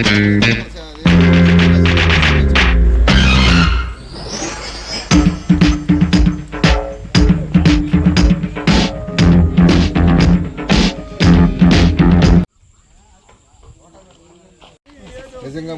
నిజంగా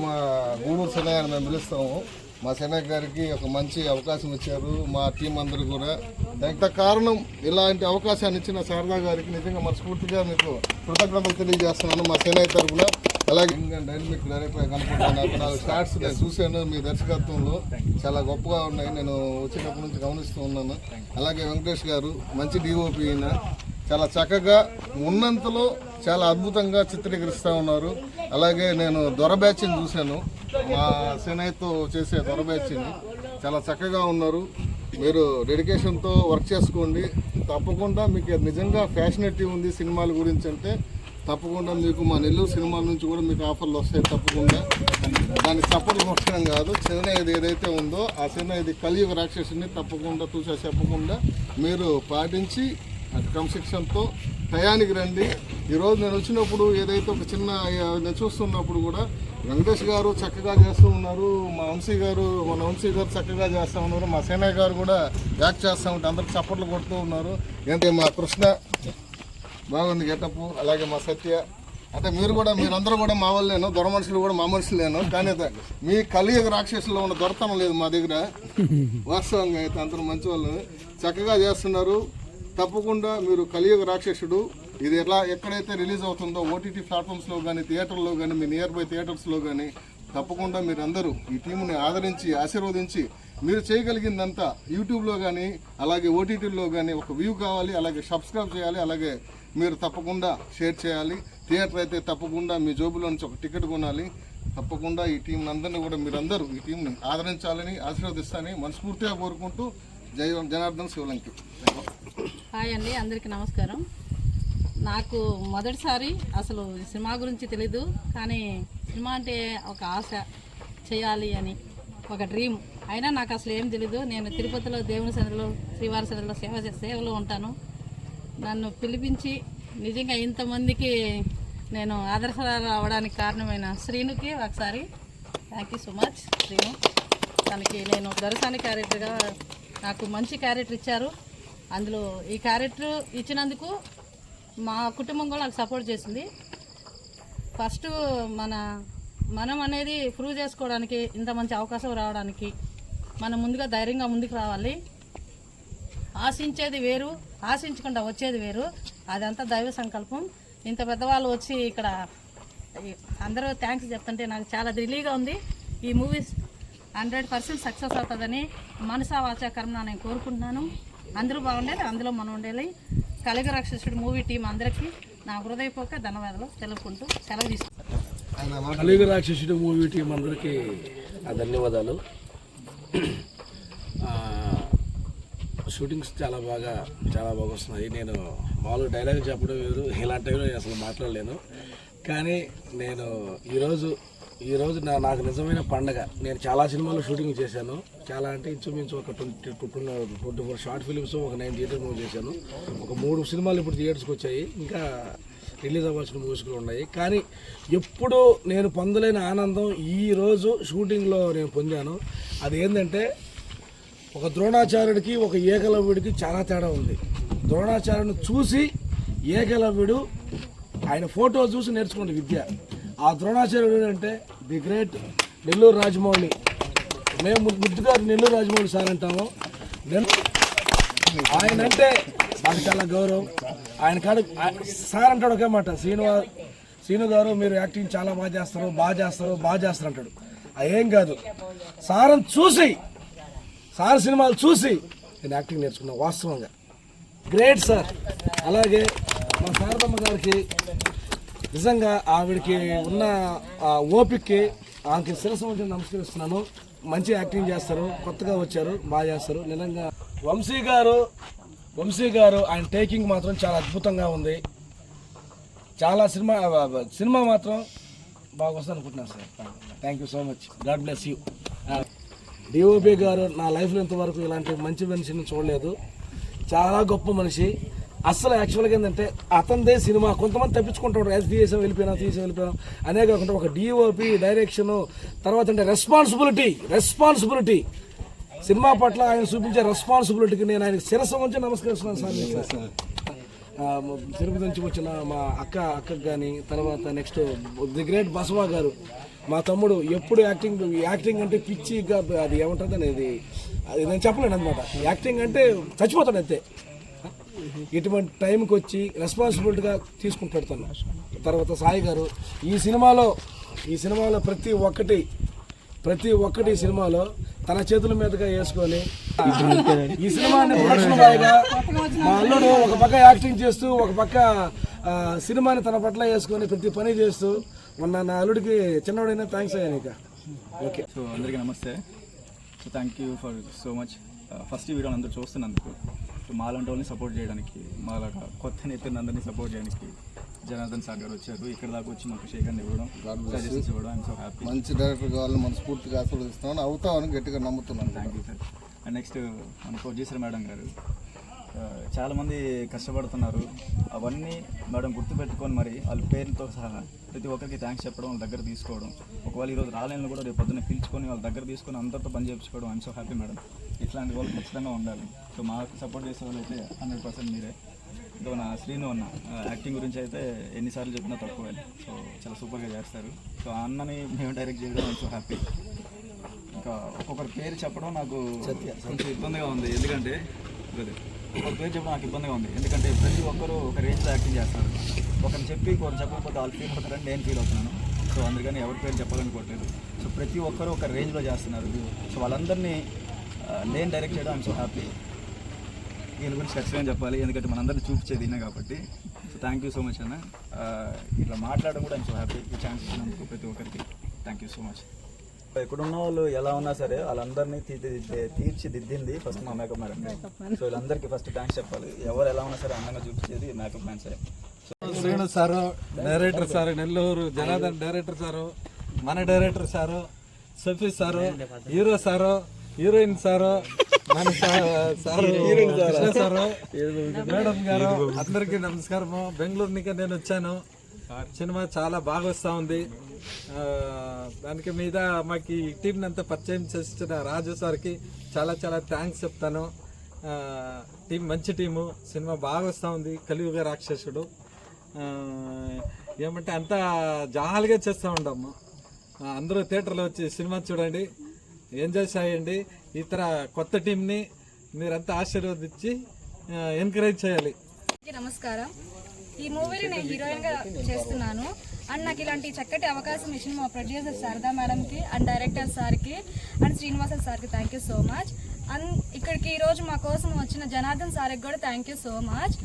మా గూడూరు శనయ్య అని మేము పిలుస్తాము. మా శనయ్య గారికి ఒక మంచి అవకాశం ఇచ్చారు, మా టీం అందరూ కూడా. దానికి కారణం ఇలాంటి అవకాశాన్ని ఇచ్చిన శారదా గారికి నిజంగా మనస్ఫూర్తిగా మీకు కృతజ్ఞతలు తెలియజేస్తున్నాను మా శనయ్య తరఫున. అలాగే డైనమిక్ డైరెక్టర్ కనపడుతున్నాను. 4 షార్ట్స్ నేను చూశాను, మీ దర్శకత్వంలో చాలా గొప్పగా ఉన్నాయి, నేను వచ్చినప్పటి నుంచి గమనిస్తూ ఉన్నాను. అలాగే వెంకటేష్ గారు మంచి డిఓపి అయినా చాలా చక్కగా ఉన్నంతలో చాలా అద్భుతంగా చిత్రీకరిస్తూ ఉన్నారు. అలాగే నేను దొర బ్యాచ్ని చూశాను, మా శనయ్యతో చేసే దొర బ్యాచ్ని చాలా చక్కగా ఉన్నారు. మీరు డెడికేషన్తో వర్క్ చేసుకోండి. తప్పకుండా మీకు నిజంగా ఫ్యాషనేటివ్ ఉంది సినిమాల గురించి అంటే తప్పకుండా మీకు మా నెల్లూరు సినిమాల నుంచి కూడా మీకు ఆఫర్లు వస్తాయి. తప్పకుండా దాన్ని సపోర్ట్లు కొట్టడం కాదు, శనయ్యది ఏదైతే ఉందో ఆ శనయ్యది కలియుగ రాక్షసుని తప్పకుండా చూసా చెప్పకుండా మీరు పాటించి క్రమశిక్షణతో టయానికి రండి. ఈరోజు నేను వచ్చినప్పుడు ఏదైతే ఒక చిన్న నేను చూస్తున్నప్పుడు కూడా వెంకటేష్ గారు చక్కగా చేస్తూ ఉన్నారు, మన వంశీ గారు చక్కగా చేస్తూ ఉన్నారు, మా శనయ్య గారు కూడా యాక్ట్ చేస్తూ ఉంటే అందరికి చప్పట్లు కొడుతూ ఉన్నారు. ఏంటంటే మా కృష్ణ బాగుంది గెటప్, అలాగే మా సత్య. అంటే మీరందరూ కూడా మా వాళ్ళేను, దొర మనుషులు కూడా మా మనుషులేను. కానీ మీ కలియుగ రాక్షసులో ఉన్న దొరతనం లేదు మా దగ్గర. వాస్తవంగా అయితే అందరూ మంచి వాళ్ళు చక్కగా చేస్తున్నారు. తప్పకుండా మీరు కలియుగ రాక్షసుడు ఇది ఎక్కడైతే రిలీజ్ అవుతుందో ఓటీటీ ప్లాట్ఫామ్స్లో కానీ థియేటర్లో కానీ మీ నియర్ బై థియేటర్స్లో కానీ తప్పకుండా మీరందరూ ఈ టీముని ఆదరించి ఆశీర్వదించి మీరు చేయగలిగిందంతా యూట్యూబ్లో కానీ అలాగే ఓటీటీలో కానీ ఒక వ్యూ కావాలి, అలాగే సబ్స్క్రైబ్ చేయాలి, అలాగే మీరు తప్పకుండా షేర్ చేయాలి. థియేటర్ అయితే తప్పకుండా మీ జోబులో నుంచి ఒక టికెట్ కొనాలి. తప్పకుండా ఈ టీంని అందరినీ కూడా మీరందరూ ఈ టీంని ఆదరించాలని ఆశీర్వదిస్తానని మనస్ఫూర్తిగా కోరుకుంటూ జనార్దన్ శివలంకి. హాయ్ అండి, అందరికీ నమస్కారం. నాకు మొదటిసారి అసలు సినిమా గురించి తెలీదు, కానీ సినిమా అంటే ఒక ఆశ, చేయాలి అని ఒక డ్రీమ్. అయినా నాకు అసలు ఏం తెలీదు. నేను తిరుపతిలో దేవుని సన్నిధిలో శ్రీవారి సన్నిధిలో సేవలో ఉంటాను. నన్ను పిలిపించి నిజంగా ఇంతమందికి నేను ఆదర్శరాలు అవ్వడానికి కారణమైన శ్రీనుకి ఒకసారి thank you so much. Srinu తనకి నేను దొరసాని క్యారెక్టర్గా నాకు మంచి క్యారెక్టర్ ఇచ్చారు. అందులో ఈ క్యారెక్టర్ ఇచ్చినందుకు మా కుటుంబం కూడా నాకు సపోర్ట్ చేసింది. ఫస్ట్ మనం అనేది ప్రూవ్ చేసుకోవడానికి, ఇంత మంచి అవకాశం రావడానికి మనం ముందుగా ధైర్యంగా ముందుకు రావాలి. ఆశించేది వేరు, ఆశించకుండా వచ్చేది వేరు. అదంతా దైవ సంకల్పం. ఇంత పెద్దవాళ్ళు వచ్చి ఇక్కడ అందరూ థ్యాంక్స్ చెప్తుంటే నాకు చాలా థ్రిల్లీగా ఉంది. ఈ మూవీస్ 100% సక్సెస్ అవుతుందని మనసా వాచా కర్మ నేను కోరుకుంటున్నాను. అందరూ బాగుండాలి, అందులో మనం ఉండాలి. కలియుగ రాక్షసుడు మూవీ టీం అందరికీ నా హృదయపూర్వక ధన్యవాదాలు తెలుపుకుంటూ సెలవు తీసుకుంటాను. కలియుగ రాక్షసుడు మూవీ టీం అందరికీ ధన్యవాదాలు. షూటింగ్స్ చాలా బాగా వస్తున్నాయి. నేను మామూలుగా డైలాగ్ చెప్పడం వేరు, ఇలాంటి టైంలో అసలు మాట్లాడలేను. కానీ నేను ఈరోజు నాకు నిజమైన పండగ. నేను చాలా సినిమాలు షూటింగ్ చేశాను. చాలా అంటే ఇంచుమించు ఒక 24 షార్ట్ ఫిలిమ్స్, ఒక 9 థియేటర్ మూవీ చేశాను. ఒక 3 సినిమాలు ఇప్పుడు థియేటర్స్కి వచ్చాయి, ఇంకా రిలీజ్ అవ్వాల్సిన మూవీస్ కూడా ఉన్నాయి. కానీ ఎప్పుడు నేను పొందలేని ఆనందం ఈరోజు షూటింగ్లో నేను పొందాను. అది ఏంటంటే ఒక ద్రోణాచార్యుడికి ఒక ఏకలవ్యుడికి చాలా తేడా ఉంది. ద్రోణాచార్యుడిని చూసి ఏకలవ్యుడు ఆయన ఫోటో చూసి నేర్చుకున్న విద్య. ఆ ద్రోణాచార్యుడు అంటే ది గ్రేట్ నెల్లూరు రాజమౌళి. మేము ముద్దుగా నెల్లూరు రాజమౌళి సార్ అంటాము. ఆయన అంటే నాకు చాలా గౌరవం. ఆయన కాదు సార్ అంటాడు ఒకే మాట, శ్రీను గారు మీరు యాక్టింగ్ చాలా బాగా చేస్తారు అంటాడు. అదేం కాదు, సార్ సినిమాలు చూసి నేను యాక్టింగ్ నేర్చుకున్నాను వాస్తవంగా. Great sir. అలాగే మా శారదమ్మ గారికి నిజంగా ఆవిడకి ఉన్న ఓపికకి ఆమెకి శిరస్సు ఉంచి నమస్కరిస్తున్నాను. మంచి యాక్టింగ్ చేస్తారు, కొత్తగా వచ్చారు, బాగా చేస్తారు. నిజంగా వంశీ గారు ఆయన టేకింగ్ మాత్రం చాలా అద్భుతంగా ఉంది. చాలా సినిమా మాత్రం బాగా వస్తుంది అనుకుంటున్నాను sir. Thank you so much. God bless you. DOP గారు నా లైఫ్లో ఇంతవరకు ఇలాంటి మంచి మనిషిని చూడలేదు. చాలా గొప్ప మనిషి. అసలు యాక్చువల్గా ఏంటంటే అతనిదే సినిమా, కొంతమంది తప్పించుకుంటాడు యాజ్ తీసేసాం వెళ్ళిపోయినాం అనే కాకుండా ఒక డిఓపి డైరెక్షన్, తర్వాత అంటే రెస్పాన్సిబిలిటీ సినిమా పట్ల ఆయన చూపించే రెస్పాన్సిబిలిటీకి నేను ఆయనకి శిరస్సు నుంచి నమస్కరిస్తున్నాను సార్. తిరుపతి నుంచి వచ్చిన మా అక్కకు కానీ, తర్వాత నెక్స్ట్ ది గ్రేట్ బసవా గారు, మా తమ్ముడు ఎప్పుడు యాక్టింగ్ అంటే పిచ్చిగా, అది ఏమంటుంది అనేది అది నేను చెప్పలేను అనమాట. యాక్టింగ్ అంటే చచ్చిపోతాడు అంతే. ఇటువంటి టైంకి వచ్చి రెస్పాన్సిబిలిటీగా తీసుకుంటాడు తను. తర్వాత సాయి గారు ఈ సినిమాలో ప్రతి ఒక్కటి ఈ సినిమాలో తన చేతుల మీదుగా వేసుకొని ఈ సినిమాని ప్రొడక్షన్ బాయ్గా మా అల్లుడు ఒక పక్క యాక్టింగ్ చేస్తూ ఒక పక్క సినిమాని తన పట్ల వేసుకొని ప్రతి పని చేస్తూ మొన్న నా అల్లుడికి చిన్నవాడైనా థ్యాంక్స్ అయ్యాను. ఇక ఓకే. సో అందరికీ నమస్తే. So thank you for so much. First ఈ వీడియోని అందరూ చూస్తున్నందుకు, సో మాలాంటి వాళ్ళని సపోర్ట్ చేయడానికి, మాలాగా కొత్త నేతలను అందరినీ సపోర్ట్ చేయడానికి జనార్దన్ సార్ గారు వచ్చారు. ఇక్కడ దాకా వచ్చి మాకు షేక్ ఇవ్వడం, సజెషన్స్ ఇవ్వడం, ఐఎమ్ సో హ్యాపీ. మంచి డైరెక్టర్ కావాలని మనస్ఫూర్తిగా ఆశీర్వదిస్తున్నాను, అవుతామని గట్టిగా నమ్ముతున్నాను. Thank you sir. And next మన ప్రొడ్యూసర్ మేడం గారు, చాలామంది కష్టపడుతున్నారు. అవన్నీ మేడం గుర్తుపెట్టుకొని మరి వాళ్ళ పేరుతో సహా ప్రతి ఒక్కరికి థ్యాంక్స్ చెప్పడం, వాళ్ళ దగ్గర తీసుకోవడం, ఒకవేళ ఈరోజు రాలేని కూడా రేపు పొద్దున్న పిలుచుకొని వాళ్ళ దగ్గర తీసుకొని అందరితో పని చేయించుకోవడం, ఐఎమ్ సో హ్యాపీ మేడం. ఇట్లాంటి వాళ్ళు ఖచ్చితంగా ఉండాలి. సో మాకు సపోర్ట్ చేసే వాళ్ళు అయితే 100% మీరే. ఇంకా నా శ్రీను అన్న యాక్టింగ్ గురించి అయితే ఎన్నిసార్లు చెప్పినా తక్కువే. సో చాలా సూపర్గా చేస్తారు. సో ఆ అన్నని మేము డైరెక్ట్ చేయడం ఐఎమ్ సో హ్యాపీ. ఇంకా ఒక్కొక్కరి పేరు చెప్పడం నాకు కొంచెం ఇబ్బందిగా ఉంది, ఎందుకంటే ఒక్కొక్క పేరు చెప్పడం నాకు ఇబ్బందిగా ఉంది. ఎందుకంటే ప్రతి ఒక్కరు ఒక రేంజ్లో యాక్టింగ్ చేస్తారు. ఒకరిని చెప్పి ఒకరు చెప్పకపోతే వాళ్ళు ఫీల్ అవుతారని నేను ఫీల్ అవుతున్నాను. సో అందుకని ఎవరి పేరు చెప్పాలనుకోవట్లేదు. సో ప్రతి ఒక్కరు ఒక రేంజ్లో చేస్తున్నారు. సో వాళ్ళందరినీ నేను డైరెక్ట్ చేయడం ఐఎమ్ సో హ్యాపీ. దీని గురించి ఖచ్చితంగా చెప్పాలి, ఎందుకంటే మనందరినీ చూపించేది ఇన్నా కాబట్టి. So thank you so much అన్న. ఇట్లా మాట్లాడడం కూడా ఐఎమ్ సో హ్యాపీ. ఈ ఛాన్స్ ఇచ్చినందుకు ప్రతి ఒక్కరికి థ్యాంక్ యూ సో మచ్. ఎక్కడున్న వాళ్ళు ఎలా ఉన్నా సరే వాళ్ళందరినీ తీర్చిదిద్దింది ఫస్ట్ మా మేకప్ మేడం. సో వీళ్ళందరికీ ఫస్ట్ థ్యాంక్స్ చెప్పాలి. ఎవరు ఎలా ఉన్నా సరే అందంగా చూపించేది makeup man sir. Srinu sir director sir, Nellore Janardhan director sir, మన director sir, Safi sir, hero sir, heroine sir, మన sir Krishna sir, madam garu, అందరికీ నమస్కారము. బెంగళూరు నుంచి నేను వచ్చాను. సినిమా చాలా బాగా వస్తూ ఉంది. దానికి మీద మాకు ఈ టీంని అంతా పరిచయం చేసిన రాజు సార్కి చాలా చాలా థ్యాంక్స్ చెప్తాను. టీం మంచి టీము, సినిమా బాగా వస్తూ ఉంది. కలియుగ రాక్షసుడు ఏమంటే అంతా జాలీగా చేస్తూ ఉంటాము. అందరూ థియేటర్లో వచ్చి సినిమా చూడండి, ఎంజాయ్ చేయండి. ఇతర కొత్త టీంని మీరంతా ఆశీర్వదించి ఎంకరేజ్ చేయాలి. నమస్కారం. ఈ మూవీని నేను హీరోయిన్గా చేస్తున్నాను. అండ్ నాకు ఇలాంటి చక్కటి అవకాశం ఇచ్చిన మా ప్రొడ్యూసర్ శారదా మేడంకి అండ్ డైరెక్టర్ సార్కి అండ్ శ్రీనివాసన్ సార్కి thank you so much. And ఇక్కడికి ఈరోజు మా కోసం వచ్చిన జనార్దన్ సార్కి కూడా thank you so much.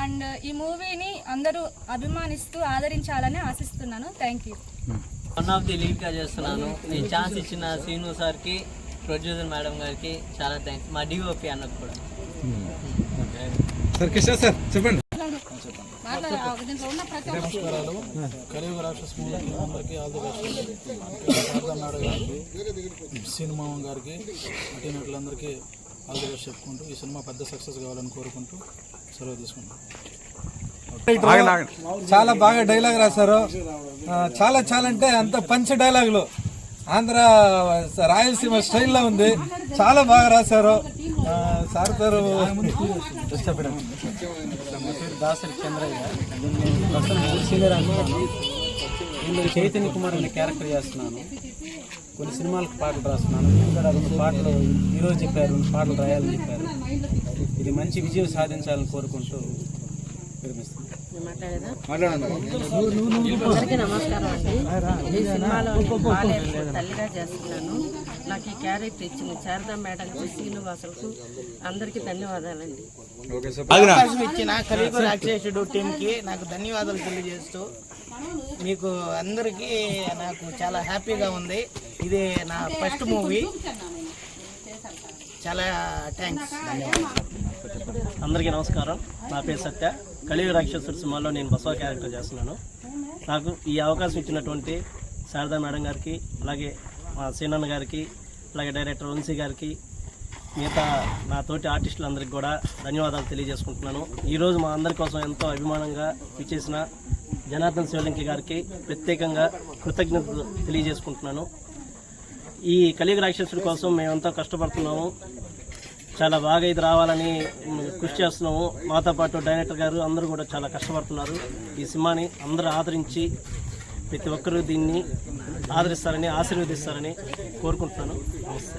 And ఈ మూవీని అందరూ అభిమానిస్తూ ఆదరించాలని ఆశిస్తున్నాను. Thank you. One of the లీడ్గా చేస్తున్నాను. ఈ ఛాన్స్ ఇచ్చిన శ్రీను సార్కి, ప్రొడ్యూసర్ మేడం గారికి చాలా థ్యాంక్స్. మా డిఓపి అన్నకు కూడా. సార్ కృష్ణ సార్ చెప్పండి. నమస్కారాలు. కలియుగ రాక్షస్ మూవీ అందరికీ ఆల్ ది బెస్ట్. శారదానాడు గారికి, సినిమా గారికి, నటీనటులందరికీ ఆల్ ది బెస్ట్ చెప్పుకుంటూ ఈ సినిమా పెద్ద సక్సెస్ కావాలని కోరుకుంటూ సెలవు తీసుకుంటాం. చాలా బాగా డైలాగ్ రాశారు. చాలా చాలా అంటే అంత పంచ డైలాగులు ఆంధ్ర రాయలసీమ స్టైల్లో ఉంది. చాలా బాగా రాశారు సార్. గారు దాసరి చంద్రయ్య, నేను సీనియర్ అనుకున్నాను. నేను చైతన్య కుమార్ అనే క్యారెక్టర్ చేస్తున్నాను. కొన్ని సినిమాలకు పాటలు రాస్తున్నాను. ఇక్కడ 2 పాటలు ఈరోజు చెప్పారు, 2 పాటలు రాయాలని చెప్పారు. ఇది మంచి విజయం సాధించాలని కోరుకుంటూ విరమిస్తున్నాను. అందరికీ నమస్కారం అండి. ఈ సినిమాలో తల్లిగా చేస్తున్నాను. నాకు ఈ క్యారెక్టర్ ఇచ్చింది శారదా మేడంకి, శ్రీనివాసులకు అందరికీ ధన్యవాదాలండి. ఇచ్చిన కలియుగ రాక్షసుడు టీంకి నాకు ధన్యవాదాలు తెలియజేస్తూ మీకు అందరికీ నాకు చాలా హ్యాపీగా ఉంది. ఇది నా ఫస్ట్ మూవీ. చాలా థ్యాంక్స్. అందరికీ నమస్కారం. నా పేరు సత్య. కలియుగ రాక్షసుడు సినిమాలో నేను బసవ క్యారెక్టర్ చేస్తున్నాను. నాకు ఈ అవకాశం ఇచ్చినటువంటి శారదా మేడం గారికి, అలాగే మా సీనన్న గారికి, అలాగే డైరెక్టర్ వంశీ గారికి, మిగతా నా తోటి ఆర్టిస్టులందరికీ కూడా ధన్యవాదాలు తెలియజేసుకుంటున్నాను. ఈరోజు మా అందరి కోసం ఎంతో అభిమానంగా ఇచ్చేసిన జనార్దన్ శివలింకి గారికి ప్రత్యేకంగా కృతజ్ఞతలు తెలియజేసుకుంటున్నాను. ఈ కలియుగ రాక్షసుడి కోసం మేమంతా కష్టపడుతున్నాము. చాలా బాగా ఇది రావాలని కృషి చేస్తున్నాము. మాతో పాటు డైరెక్టర్ గారు అందరూ కూడా చాలా కష్టపడుతున్నారు. ఈ సినిమాని అందరూ ఆదరించి ప్రతి ఒక్కరూ దీన్ని ఆదరిస్తారని ఆశీర్వదిస్తారని కోరుకుంటున్నాను. నమస్తే.